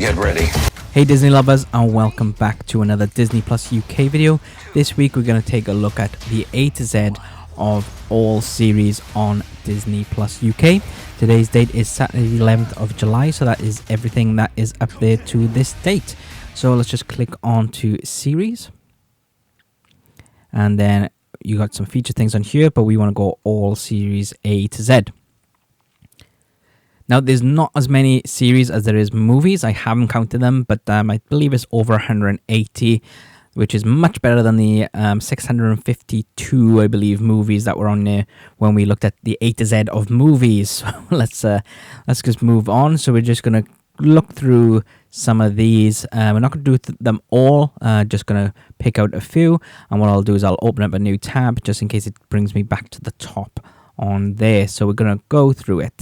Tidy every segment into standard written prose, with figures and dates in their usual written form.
Get ready. Hey Disney lovers, and welcome back to another Disney Plus UK video. This week we're going to take a look at the A to Z of all series on Disney Plus UK. Today's date is Saturday the 11th of July, so that is everything that is up there to this date. So let's just click on to series. And then you got some feature things on here, but we want to go all series A to Z. Now, there's not as many series as there is movies. I haven't counted them, but I believe it's over 180, which is much better than the 652, I believe, movies that were on there when we looked at the A to Z of movies. So let's just move on. So we're just going to look through some of these. We're not going to do them all, just going to pick out a few. And what I'll do is I'll open up a new tab just in case it brings me back to the top on there. So we're going to go through it.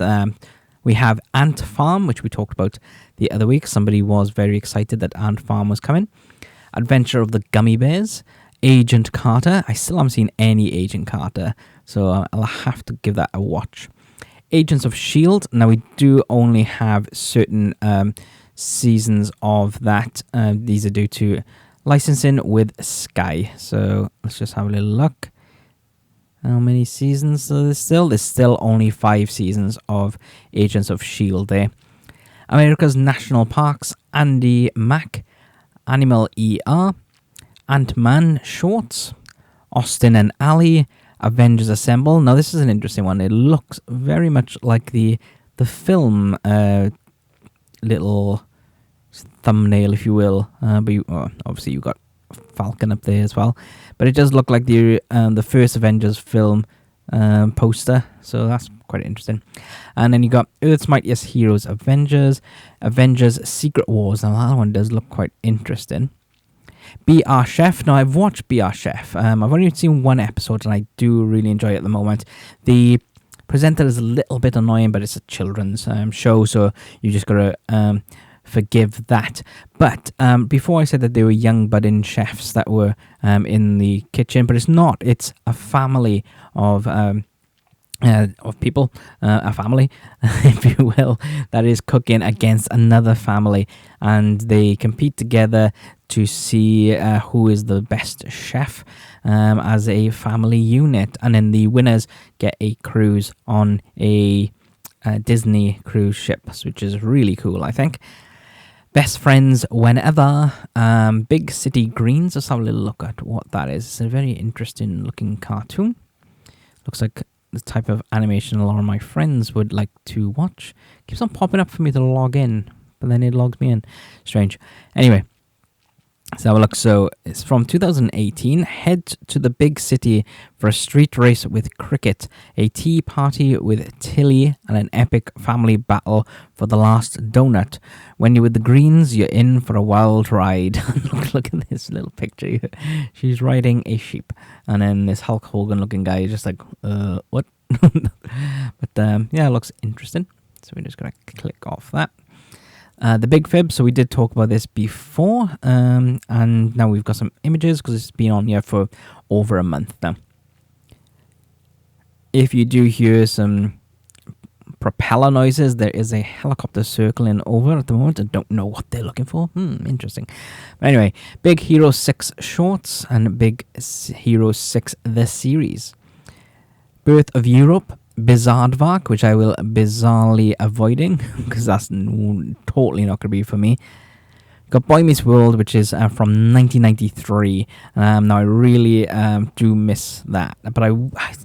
We have Ant Farm, which we talked about the other week. Somebody was very excited that Ant Farm was coming. Adventure of the Gummy Bears. Agent Carter. I still haven't seen any Agent Carter, so I'll have to give that a watch. Agents of S.H.I.E.L.D. Now, we do only have certain seasons of that. These are due to licensing with Sky. So let's just have a little look. How many seasons are there still? There's still only 5 seasons of Agents of S.H.I.E.L.D. there. America's National Parks, Andy Mack, Animal ER, Ant-Man Shorts, Austin and Ally, Avengers Assemble. Now, this is an interesting one. It looks very much like the film little thumbnail, if you will. But obviously you got Falcon up there as well, but it does look like the first Avengers film poster, so that's quite interesting. And then you got Earth's Mightiest Heroes, Avengers Secret Wars. Now that one does look quite interesting. Be Our Chef. Now, I've watched Be Our Chef. I've only seen one episode and I do really enjoy it at the moment. The presenter is a little bit annoying, but it's a children's show, so you just gotta forgive that. But before I said that they were young budding chefs that were in the kitchen, but it's not. It's a family of people, a family, if you will, that is cooking against another family, and they compete together to see who is the best chef as a family unit, and then the winners get a cruise on a Disney cruise ship, which is really cool, I think. Best Friends Whenever, Big City Greens. Let's have a little look at what that is. It's a very interesting looking cartoon. Looks like the type of animation a lot of my friends would like to watch. Keeps on popping up for me to log in, but then it logs me in. Strange. Anyway, let's have a look. So it's from 2018. Head to the big city for a street race with cricket, a tea party with Tilly, and an epic family battle for the last donut. When you're with the Greens, you're in for a wild ride. look at this little picture. She's riding a sheep, and then this Hulk Hogan looking guy is just like, what? But yeah, it looks interesting. So we're just gonna click off that. The Big Fib, so we did talk about this before, and now we've got some images because it's been on here for over a month now. If you do hear some propeller noises, there is a helicopter circling over at the moment. I don't know what they're looking for. Interesting. But anyway, Big Hero 6 shorts and Big Hero 6 the series. Birth of Europe, Bizaardvark, which I will bizarrely avoiding because that's totally not going to be for me. Got Boy Meets World, which is from 1993. Now I really do miss that, but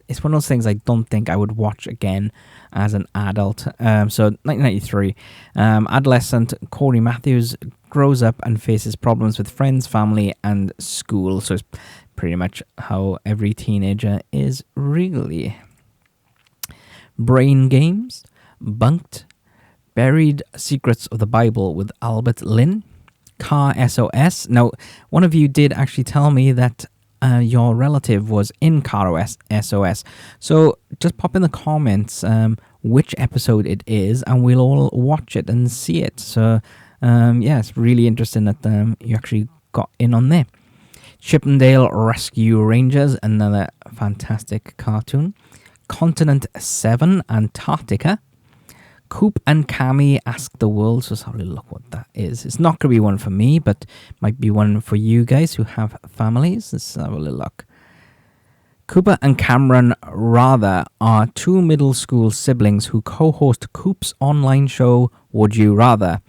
it's one of those things I don't think I would watch again as an adult. So 1993, adolescent Corey Matthews grows up and faces problems with friends, family, and school. So it's pretty much how every teenager is really. Brain Games, Bunked, Buried Secrets of the Bible with Albert Lynn, Car SOS. Now, one of you did actually tell me that your relative was in Car SOS. So just pop in the comments which episode it is, and we'll all watch it and see it. So, yeah, it's really interesting that you actually got in on there. Chippendale Rescue Rangers, another fantastic cartoon. Continent 7, Antarctica. Coop and Cammy Ask the World. So let's have a little look what that is. It's not going to be one for me, but might be one for you guys who have families. Let's have a little look. Cooper and Cameron Rather are two middle school siblings who co-host Coop's online show, Would You Rather?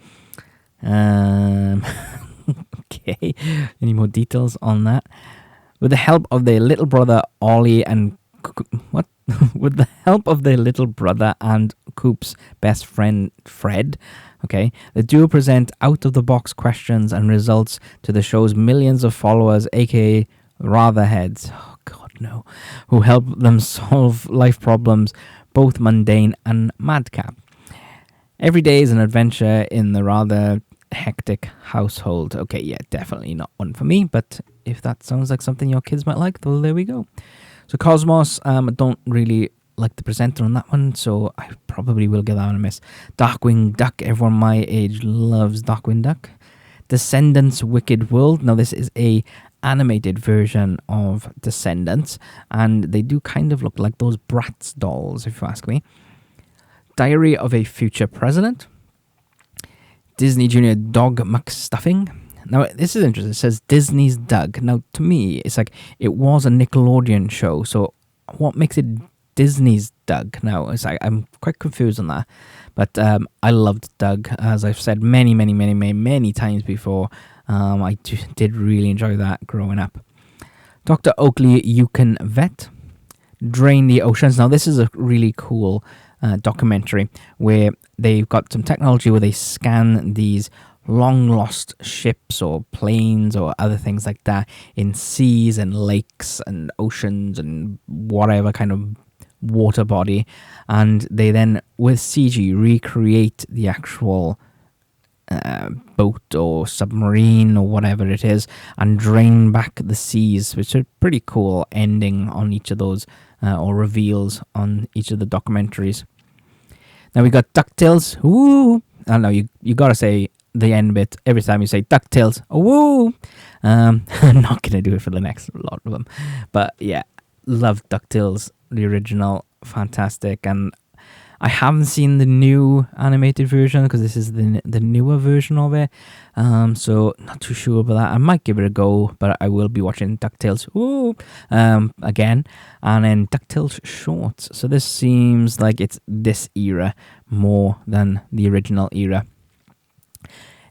Okay. Any more details on that? With the help of their little brother Ollie and with the help of their little brother and Coop's best friend Fred, okay, the duo present out-of-the-box questions and results to the show's millions of followers, aka Ratherheads. Oh God, no! Who help them solve life problems, both mundane and madcap. Every day is an adventure in the rather hectic household. Okay, yeah, definitely not one for me, but if that sounds like something your kids might like, well, there we go. So Cosmos, I don't really like the presenter on that one, so I probably will give that one a miss. Darkwing Duck, everyone my age loves Darkwing Duck. Descendants Wicked World. Now this is a animated version of Descendants, and they do kind of look like those Bratz dolls, if you ask me. Diary of a Future President. Disney Junior Dog McStuffing. Now, this is interesting. It says Disney's Doug. Now, to me, it's like it was a Nickelodeon show. So, what makes it Disney's Doug? Now, it's like I'm quite confused on that. But I loved Doug, as I've said many times before. I did really enjoy that growing up. Dr. Oakley, You Can Vet. Drain the Oceans. Now, this is a really cool documentary where they've got some technology where they scan these long lost ships or planes or other things like that in seas and lakes and oceans and whatever kind of water body, and they then with CG recreate the actual boat or submarine or whatever it is and drain back the seas, which are pretty cool ending on each of those or reveals on each of the documentaries. Now we got DuckTales. Woo! I know you gotta say the end bit every time you say DuckTales. Oh, woo! I'm not gonna do it for the next lot of them, but yeah, love DuckTales, the original, fantastic. And I haven't seen the new animated version because this is the newer version of it. So not too sure about that. I might give it a go, but I will be watching DuckTales again, and then DuckTales shorts. So this seems like it's this era more than the original era.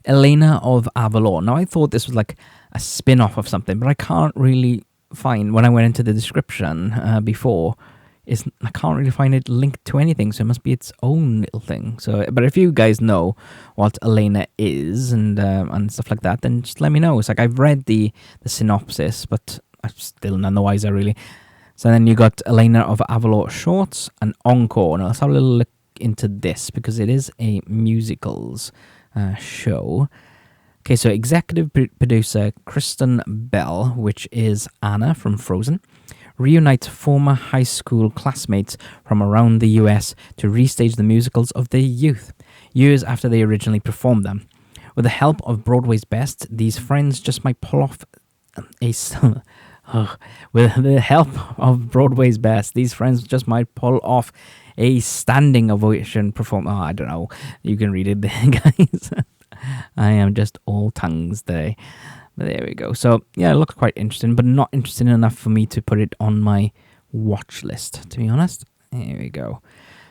Elena of Avalor. Now I thought this was like a spin-off of something, but I can't really find, when I went into the description before, I can't really find it linked to anything, so it must be its own little thing. So, but if you guys know what Elena is and stuff like that, then just let me know. It's like I've read the synopsis, but I'm still none the wiser really. So then you got Elena of Avalor shorts and Encore. Now let's have a little look into this because it is a musicals show. Okay, so executive producer Kristen Bell, which is Anna from Frozen, reunites former high school classmates from around the US to restage the musicals of their youth, years after they originally performed them. With the help of Broadway's best, these friends just might pull off with the help of Broadway's best, these friends just might pull off a standing ovation performance. Oh, I don't know. You can read it there, guys. I am just all tongues today. But there we go. So, yeah, it looks quite interesting, but not interesting enough for me to put it on my watch list, to be honest. There we go.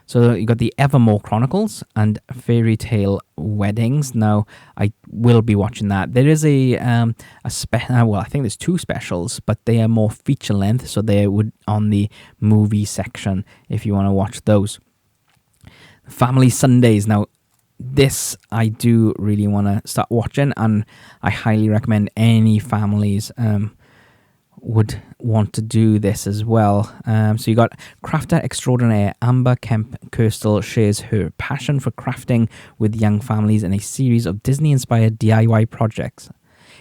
So, you got the Evermore Chronicles and Fairy Tale Weddings. Now, I will be watching that. There is well, I think there's two specials, but they are more feature length, so they would on the movie section if you want to watch those. Family Sundays. Now, this I do really want to start watching, and I highly recommend any families would want to do this as well. So you got crafter extraordinaire Amber Kemp Kirstel shares her passion for crafting with young families in a series of Disney-inspired DIY projects.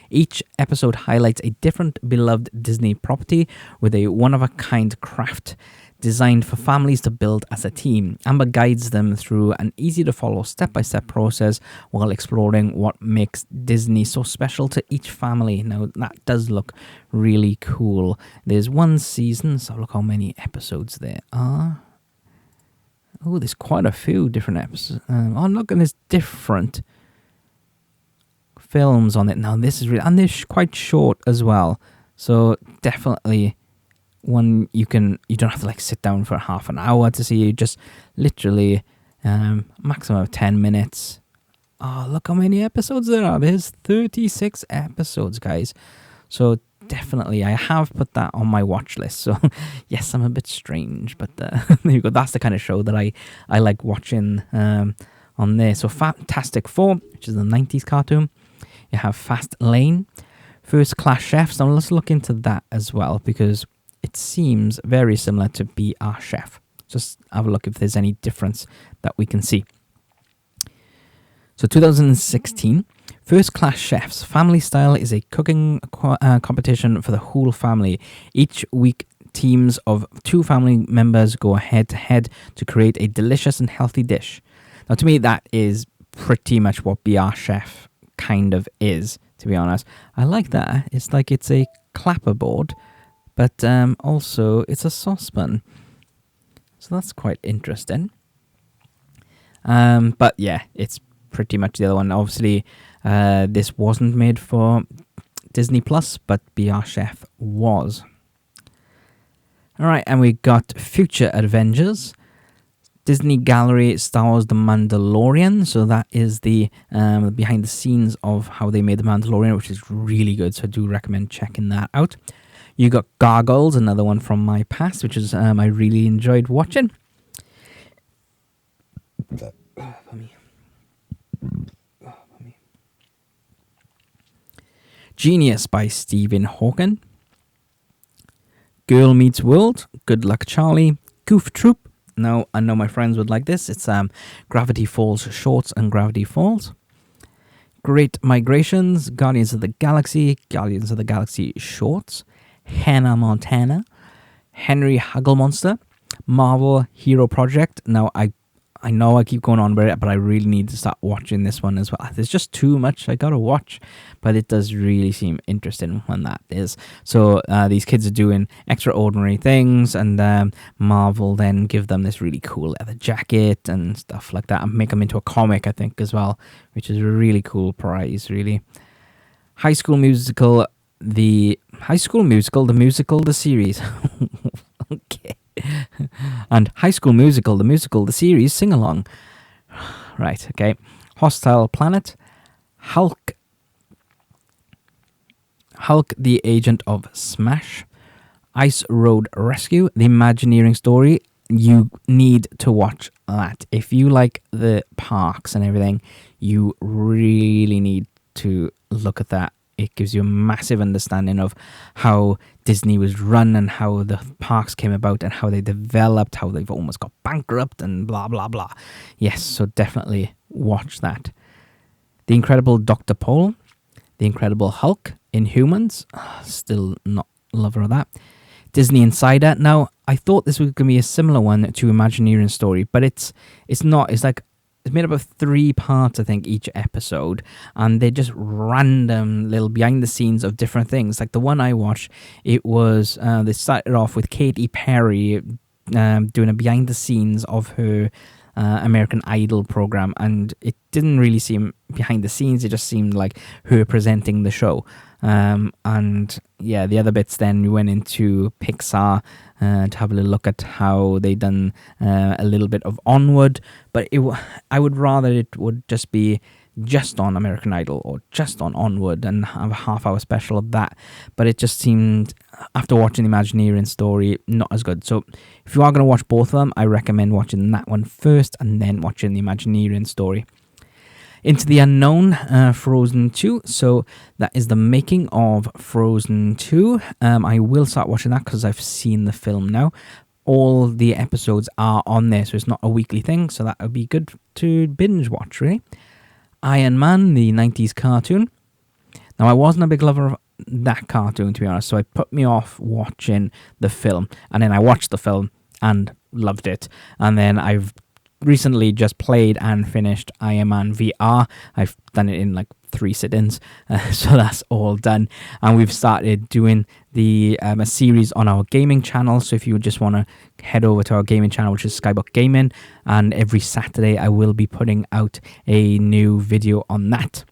Each episode highlights a different beloved Disney property with a one-of-a-kind craft designed for families to build as a team. Amber guides them through an easy-to-follow step-by-step process while exploring what makes Disney so special to each family. Now, that does look really cool. There's one season, so look how many episodes there are. Oh, there's quite a few different episodes. Oh, look, and there's different films on it. Now, this is really... And they're quite short as well. So, definitely one you don't have to, like, sit down for half an hour to see. You just literally maximum of 10 minutes. Oh, look how many episodes there are. There's 36 episodes, guys. So, definitely, I have put that on my watch list. So, yes, I'm a bit strange, but there you go. That's the kind of show that I like watching on there. So, Fantastic Four, which is the 90s cartoon. You have Fast Lane, First Class Chefs. Now, let's look into that as well, because it seems very similar to Be Our Chef. Just have a look if there's any difference that we can see. So, 2016. First Class Chefs. Family Style is a cooking competition for the whole family. Each week, teams of 2 family members go head to head to create a delicious and healthy dish. Now, to me, that is pretty much what Be Our Chef kind of is, to be honest. I like that. It's like it's a clapperboard, but also it's a saucepan. So that's quite interesting. But yeah, it's pretty much the other one. Obviously, this wasn't made for Disney Plus, but Be Our Chef was. All right, and we got Future Avengers. Disney Gallery stars The Mandalorian. So that is the behind the scenes of how they made The Mandalorian, which is really good. So I do recommend checking that out. You got Gargoyles, another one from my past, which is I really enjoyed watching. Genius by Stephen Hawking. Girl Meets World, Good Luck Charlie, Goof Troop. Now, I know my friends would like this. It's Gravity Falls Shorts and Gravity Falls. Great Migrations, Guardians of the Galaxy Shorts, Hannah Montana, Henry Hagelmonster, Marvel Hero Project. Now, I know I keep going on about it, but I really need to start watching this one as well. There's just too much I gotta watch, but it does really seem interesting when that is. So these kids are doing extraordinary things, and Marvel then give them this really cool leather jacket and stuff like that, and make them into a comic, I think, as well, which is a really cool prize, really. High School Musical, the musical, the series. Okay. And High School Musical, the series, sing along. Right, okay. Hostile Planet, Hulk, the Agent of Smash, Ice Road Rescue, The Imagineering Story. You need to watch that. If you like the parks and everything, you really need to look at that. It gives you a massive understanding of how Disney was run and how the parks came about and how they developed, how they've almost got bankrupt and blah, blah, blah. Yes, so definitely watch that. The Incredible Dr. Paul, The Incredible Hulk, Inhumans, still not a lover of that. Disney Insider. Now, I thought this was going to be a similar one to Imagineering Story, but it's not. It's like, it's made up of 3 parts, I think, each episode, and they're just random little behind the scenes of different things. Like the one I watched, it was, they started off with Katy Perry doing a behind the scenes of her American Idol program, and it didn't really seem behind the scenes, it just seemed like her presenting the show. And yeah, the other bits then we went into Pixar to have a little look at how they done a little bit of Onward, but I would rather it would just be just on American Idol or just on Onward and have a half-hour special of that. But it just seemed, after watching the Imagineering Story, not as good. So if you are going to watch both of them, I recommend watching that one first and then watching the Imagineering Story. Into the Unknown, Frozen 2. So that is the making of Frozen 2. I will start watching that because I've seen the film now. All the episodes are on there, so it's not a weekly thing. So that would be good to binge watch, really. Iron Man, the 90s cartoon. Now, I wasn't a big lover of that cartoon, to be honest, so it put me off watching the film. And then I watched the film and loved it. And then I've recently just played and finished Iron Man VR. I've done it in like 3 sit-ins, so that's all done. And we've started doing the a series on our gaming channel. So if you just want to head over to our gaming channel, which is Skybot Gaming, and every Saturday I will be putting out a new video on that.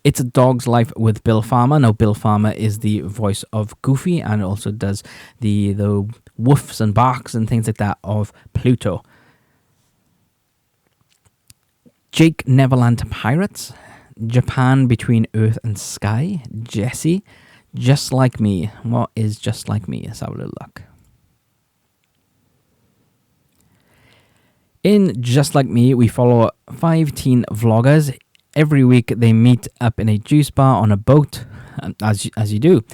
It's a Dog's Life with Bill Farmer. Now, Bill Farmer is the voice of Goofy and also does the woofs and barks and things like that of Pluto. Jake Neverland to Pirates. Japan Between Earth and Sky. Jesse. Just Like Me. What is Just Like Me? Let's have a little look. In Just Like Me, we follow 5 teen vloggers. Every week they meet up in a juice bar on a boat, as you do.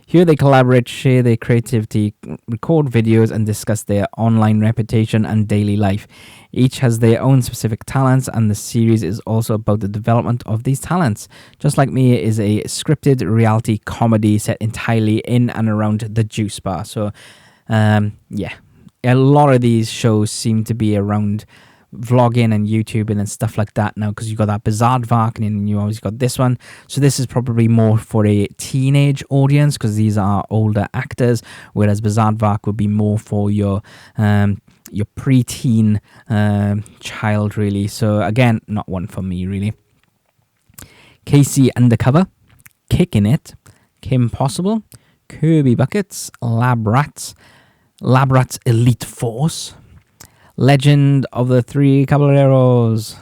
Here they collaborate, share their creativity, record videos, and discuss their online reputation and daily life. Each has their own specific talents, and the series is also about the development of these talents. Just Like Me is a scripted reality comedy set entirely in and around the juice bar. So, yeah, a lot of these shows seem to be around vlogging and YouTubing and stuff like that now, because you got that Bizaardvark and then you always got this one. So this is probably more for a teenage audience because these are older actors, whereas Bizaardvark would be more for your preteen child, really. So again, not one for me, really. Casey Undercover, Kicking It, Kim Possible, Kirby Buckets, Lab Rats Elite Force, Legend of the Three Caballeros.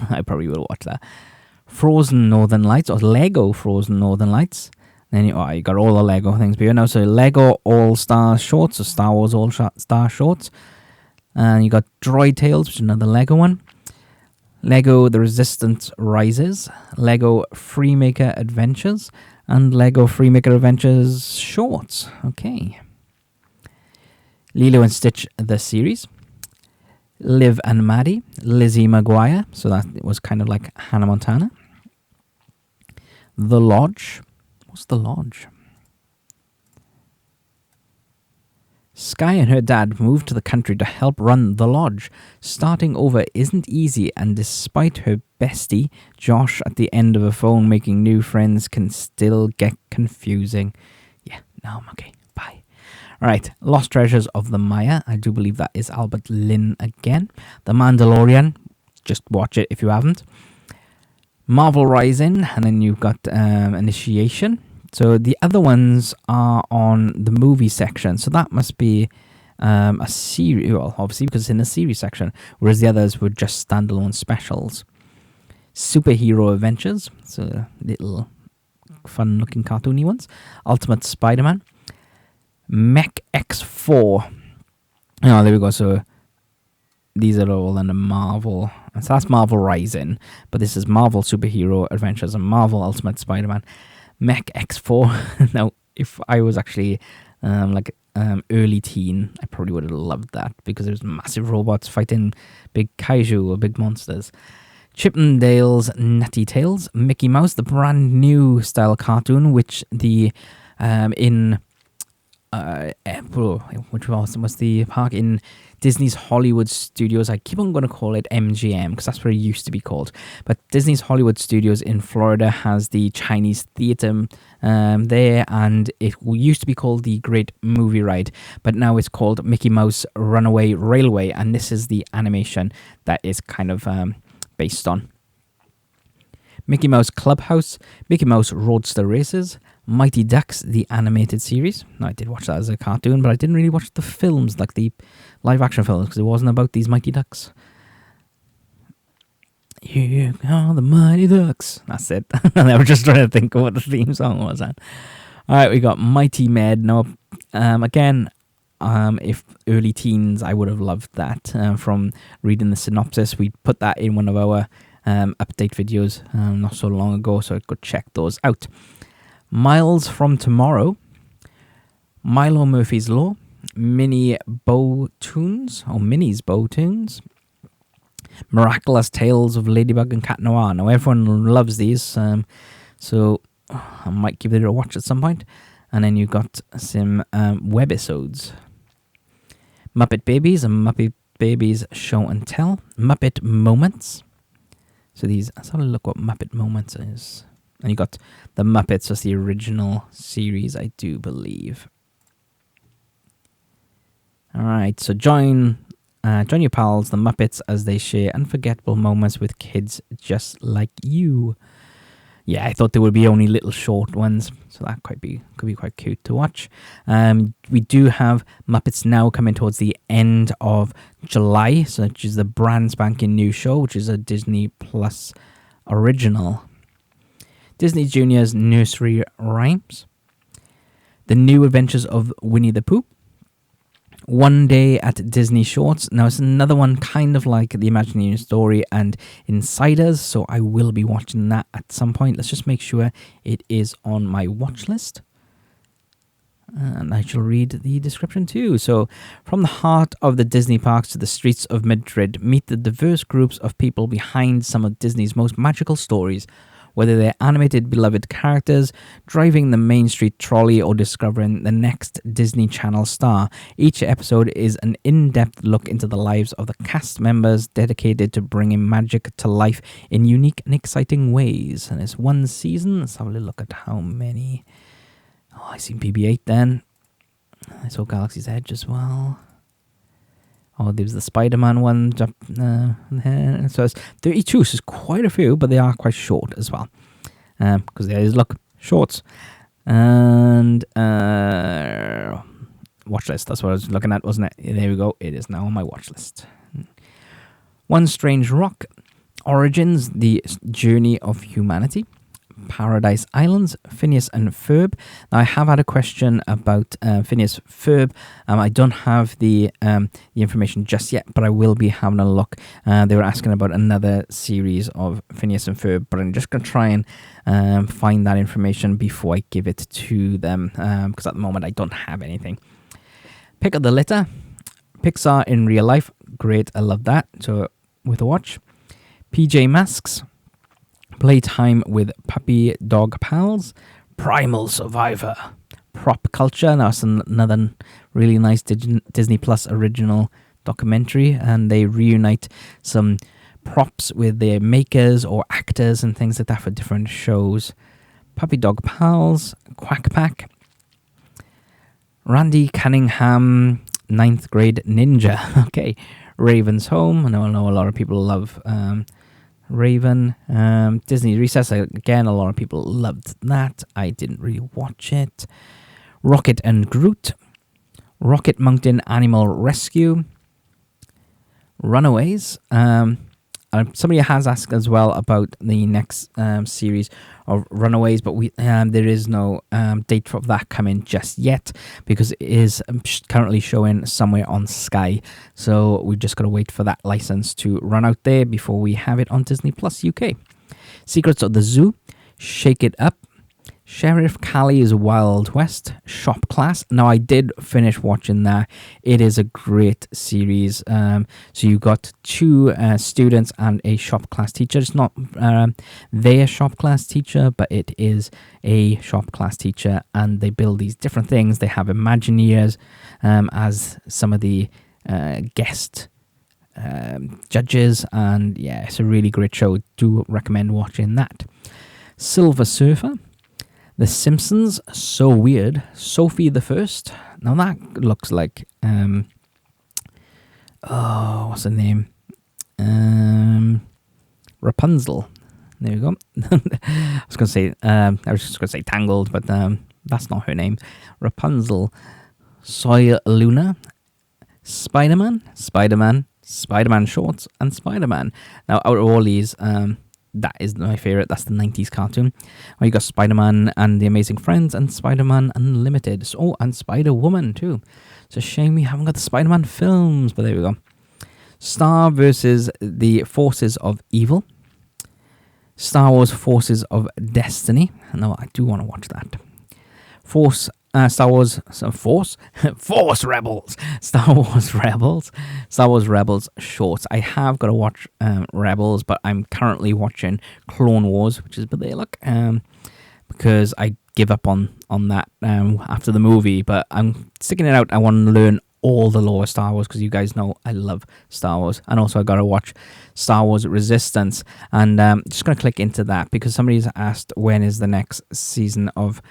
I probably will watch that. Frozen Northern Lights, or Lego Frozen Northern Lights. Then you got all the Lego things. But so Lego All-Star Shorts, or Star Wars All-Star Shorts. And you got Droid Tales, which is another Lego one. Lego The Resistance Rises. Lego Freemaker Adventures. And Lego Freemaker Adventures Shorts. Okay. Lilo and Stitch, the series. Liv and Maddie, Lizzie McGuire, so that was kind of like Hannah Montana. The Lodge. What's The Lodge? Sky and her dad moved to the country to help run The Lodge. Starting over isn't easy, and despite her bestie, Josh, at the end of a phone, making new friends can still get confusing. Yeah, no, I'm okay. Bye. All right, Lost Treasures of the Maya. I do believe that is Albert Lin again. The Mandalorian. Just watch it if you haven't. Marvel Rising, and then you've got Initiation. So the other ones are on the movie section. So that must be a series, well, obviously because it's in the series section, whereas the others were just standalone specials. Superhero Adventures. So little fun-looking cartoony ones. Ultimate Spider-Man. Mech X4. Oh, there we go. So these are all under Marvel. So that's Marvel Rising. But this is Marvel Superhero Adventures and Marvel Ultimate Spider-Man. Mech X4. Now, if I was actually early teen, I probably would have loved that because there's massive robots fighting big kaiju or big monsters. Chippendales Nutty Tales. Mickey Mouse, the brand new style cartoon, which the which was the park in Disney's Hollywood Studios. I keep on going to call it MGM because that's what it used to be called. But Disney's Hollywood Studios in Florida has the Chinese theater there, and it used to be called the Great Movie Ride, but now it's called Mickey Mouse Runaway Railway, and this is the animation that is kind of based on. Mickey Mouse Clubhouse, Mickey Mouse Roadster Races, Mighty Ducks, the animated series. Now, I did watch that as a cartoon, but I didn't really watch the films, like the live-action films, because it wasn't about these Mighty Ducks. Here come the Mighty Ducks. That's it. I was just trying to think of what the theme song was. All right, we got Mighty Med. Now, again, if early teens, I would have loved that. From reading the synopsis, we put that in one of our update videos not so long ago, so I could check those out. Miles from Tomorrow, Milo Murphy's Law, Minnie's Bow Tunes, Miraculous Tales of Ladybug and Cat Noir. Now, everyone loves these, so I might give it a watch at some point. And then you've got some webisodes. Muppet Babies and Muppet Babies Show and Tell, Muppet Moments. So let's have a look what Muppet Moments is. And you got the Muppets as the original series, I do believe. All right, so join your pals, the Muppets, as they share unforgettable moments with kids just like you. Yeah, I thought there would be only little short ones, so that could be quite cute to watch. We do have Muppets Now coming towards the end of July, so which is the brand spanking new show, which is a Disney Plus original. Disney Junior's Nursery Rhymes, The New Adventures of Winnie the Pooh, One Day at Disney Shorts. Now, it's another one kind of like The Imagineering Story and Insiders, so I will be watching that at some point. Let's just make sure it is on my watch list. And I shall read the description too. So, from the heart of the Disney parks to the streets of Madrid, meet the diverse groups of people behind some of Disney's most magical stories. Whether they're animated beloved characters, driving the Main Street trolley, or discovering the next Disney Channel star, each episode is an in-depth look into the lives of the cast members dedicated to bringing magic to life in unique and exciting ways. And it's one season. Let's have a look at how many. Oh, I seen BB-8 then. I saw Galaxy's Edge as well. Oh, there's the Spider-Man one. So it's 32, so it's quite a few, but they are quite short as well. Because there is, look, shorts. And watch list, that's what I was looking at, wasn't it? There we go, it is now on my watch list. One Strange Rock, Origins, The Journey of Humanity, Paradise Islands, Phineas and Ferb. Now, I have had a question about Phineas Ferb. I don't have the information just yet, but I will be having a look. They were asking about another series of Phineas and Ferb, but I'm just going to try and find that information before I give it to them, because at the moment I don't have anything. Pick up the litter, Pixar in real life. Great, I love that. So, with a watch. PJ Masks, Playtime with Puppy Dog Pals, Primal Survivor, Prop Culture. Now, it's another really nice Disney Plus original documentary, and they reunite some props with their makers or actors and things like that for different shows. Puppy Dog Pals, Quack Pack, Randy Cunningham, 9th Grade Ninja. Okay, Raven's Home. I know a lot of people love Raven. Disney Recess, again, a lot of people loved that. I didn't really watch it. Rocket and Groot, Rocket Mountain Animal Rescue, Runaways. Somebody has asked as well about the next series of Runaways, but there is no date for that coming just yet, because it is currently showing somewhere on Sky. So we've just got to wait for that license to run out there before we have it on Disney Plus UK. Secrets of the Zoo, Shake It Up, Sheriff Callie's Wild West, Shop Class. Now, I did finish watching that. It is a great series. So you got two students and a shop class teacher. It's not their shop class teacher, but it is a shop class teacher, and they build these different things. They have Imagineers as some of the guest judges, and yeah, it's a really great show. Do recommend watching that. Silver Surfer, The Simpsons, So Weird, Sophie the First. Now that looks like what's her name? Rapunzel. There we go. I was just gonna say Tangled, but that's not her name. Rapunzel, Soy Luna, Spider-Man Shorts, and Spider-Man. Now, out of all these, that is my favorite. That's the 90s cartoon. You got Spider-Man and the Amazing Friends, and Spider-Man Unlimited. And Spider-Woman too. It's a shame we haven't got the Spider-Man films, but there we go. Star versus the Forces of Evil, Star Wars Forces of Destiny. No, I do want to watch that. Force Rebels, Star Wars Rebels shorts. I have got to watch Rebels, but I'm currently watching Clone Wars, which is, but there, look, because I give up on that after the movie, but I'm sticking it out. I want to learn all the lore of Star Wars, because you guys know I love Star Wars. And also I got to watch Star Wars Resistance, and just going to click into that because somebody's asked when is the next season of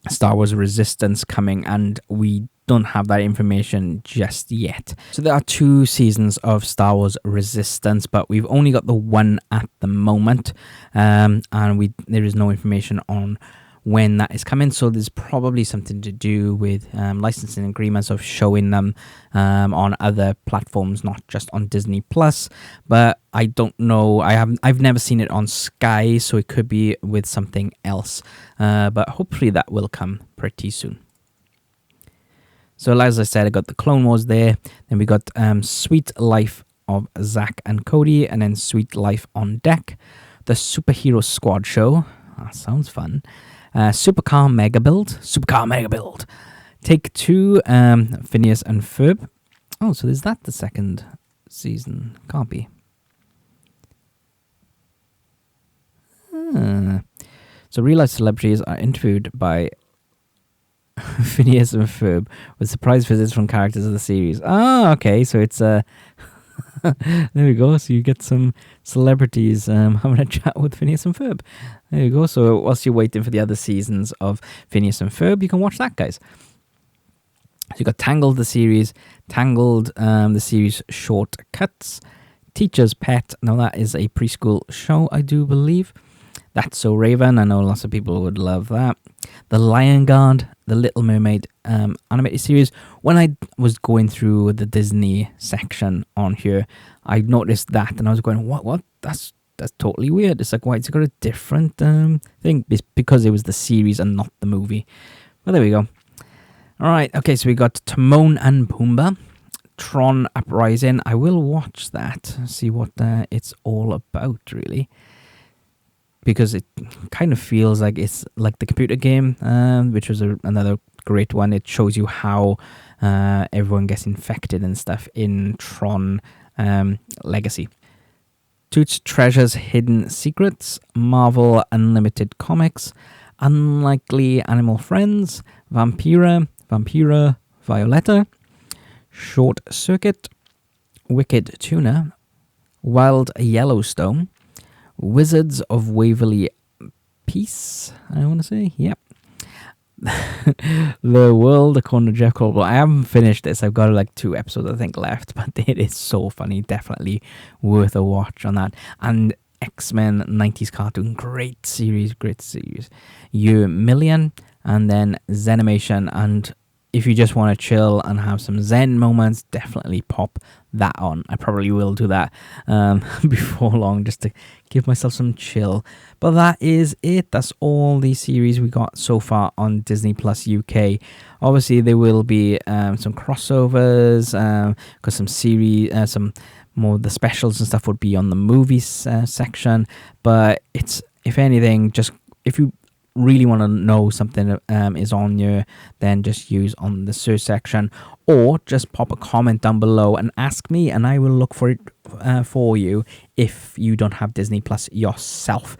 Star Wars Resistance coming, and we don't have that information just yet. So there are 2 seasons of Star Wars Resistance, but we've only got the one at the moment, and there is no information on when that is coming. So there's probably something to do with licensing agreements of showing them on other platforms, not just on Disney Plus. But I don't know. I've never seen it on Sky, so it could be with something else. But hopefully that will come pretty soon. So as I said, I got the Clone Wars there. Then we got Sweet Life of Zack and Cody, and then Sweet Life on Deck. The Superhero Squad Show. That sounds fun. Supercar Mega Build. Take 2, Phineas and Ferb. Oh, so is that the second season? Can't be. So real life celebrities are interviewed by Phineas and Ferb with surprise visits from characters of the series. Ah, okay, so it's there we go. So you get some celebrities having a chat with Phineas and Ferb. There you go. So whilst you're waiting for the other seasons of Phineas and Ferb, you can watch that, guys. So you got Tangled, the series, the series short cuts, Teacher's Pet. Now that is a preschool show, I do believe. That's So Raven. I know lots of people would love that. The Lion Guard, the Little Mermaid animated series. When I was going through the Disney section on here, I noticed that and I was going, what? That's totally weird. It's like, why it's got a different thing? It's because it was the series and not the movie. Well, there we go. All right. Okay, so we got Timon and Pumbaa, Tron Uprising. I will watch that, see what it's all about, really. Because it kind of feels like it's like the computer game, which was another great one. It shows you how everyone gets infected and stuff in Tron Legacy. Toots Treasures Hidden Secrets, Marvel Unlimited Comics, Unlikely Animal Friends, Vampira, Violetta, Short Circuit, Wicked Tuna, Wild Yellowstone, Wizards of Waverly Peace, I want to say. Yep. The World According to Jeff Goldblum. I haven't finished this. I've got like 2 episodes, I think, left, but it is so funny. Definitely worth a watch on that. And X-Men 90s cartoon. Great series. Year Million. And then Zenimation. And if you just want to chill and have some Zen moments, definitely pop that on. I probably will do that before long, just to give myself some chill. But that is it. That's all the series we got so far on Disney Plus UK. Obviously, there will be some crossovers, because some series, some more of the specials and stuff would be on the movies section. But it's, if anything, just if you really want to know something is on here, then just use on the search section, or just pop a comment down below and ask me, and I will look for it for you if you don't have Disney Plus yourself.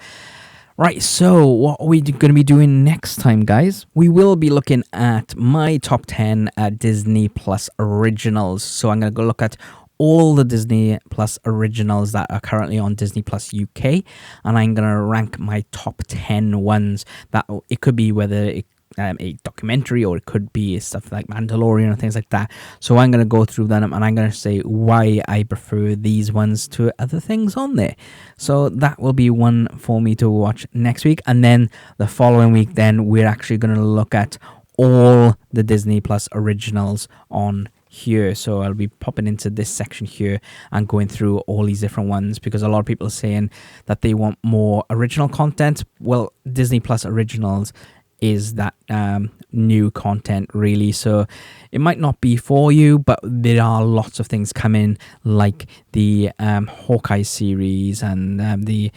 Right, so what are we going to be doing next time, guys? We will be looking at my top 10 Disney Plus originals. So I'm going to go look at all the Disney Plus originals that are currently on Disney Plus UK, and I'm going to rank my top 10 ones. That it could be whether it a documentary, or it could be stuff like Mandalorian and things like that. So I'm going to go through them, and I'm going to say why I prefer these ones to other things on there. So that will be one for me to watch next week, and then the following week, then we're actually going to look at all the Disney Plus originals on here. So I'll be popping into this section here and going through all these different ones, because a lot of people are saying that they want more original content. Well, Disney Plus originals is that new content, really. So it might not be for you, but there are lots of things coming, like the Hawkeye series and the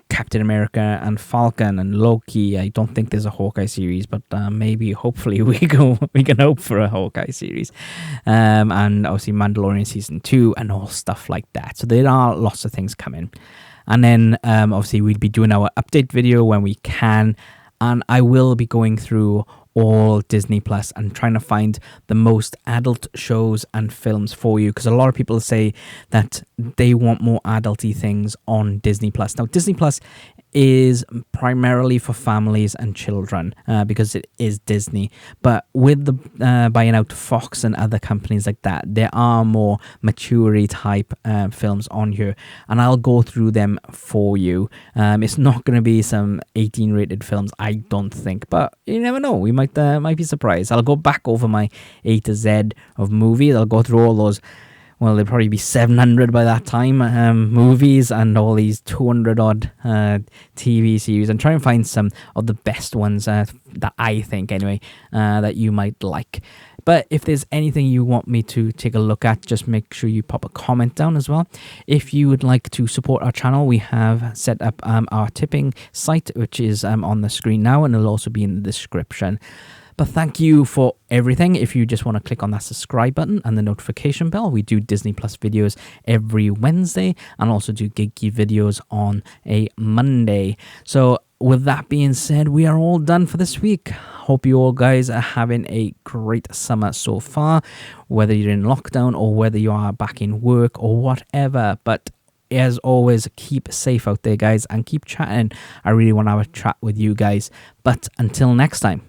Captain America and Falcon and Loki. I don't think there's a Hawkeye series, but maybe, hopefully, we can hope for a Hawkeye series. And obviously Mandalorian season 2 and all stuff like that. So there are lots of things coming. And then obviously we'll be doing our update video when we can. And I will be going through all Disney Plus and trying to find the most adult shows and films for you, because a lot of people say that they want more adulty things on Disney Plus. Now, Disney Plus is primarily for families and children because it is Disney, but with the buying out Fox and other companies like that, there are more mature type films on here, and I'll go through them for you. It's not going to be some 18 rated films, I don't think, but you never know, we might be surprised. I'll go back over my A to Z of movies. I'll go through all those, well, there'll probably be 700 by that time, movies and all these 200 odd TV series, and try and find some of the best ones that I think, anyway, that you might like. But if there's anything you want me to take a look at, just make sure you pop a comment down as well. If you would like to support our channel, we have set up our tipping site, which is on the screen now, and it'll also be in the description. But thank you for everything. If you just want to click on that subscribe button and the notification bell, we do Disney Plus videos every Wednesday and also do geeky videos on a Monday. So with that being said, we are all done for this week. Hope you all guys are having a great summer so far, whether you're in lockdown or whether you are back in work or whatever. But as always, keep safe out there, guys, and keep chatting. I really want to have a chat with you guys. But until next time.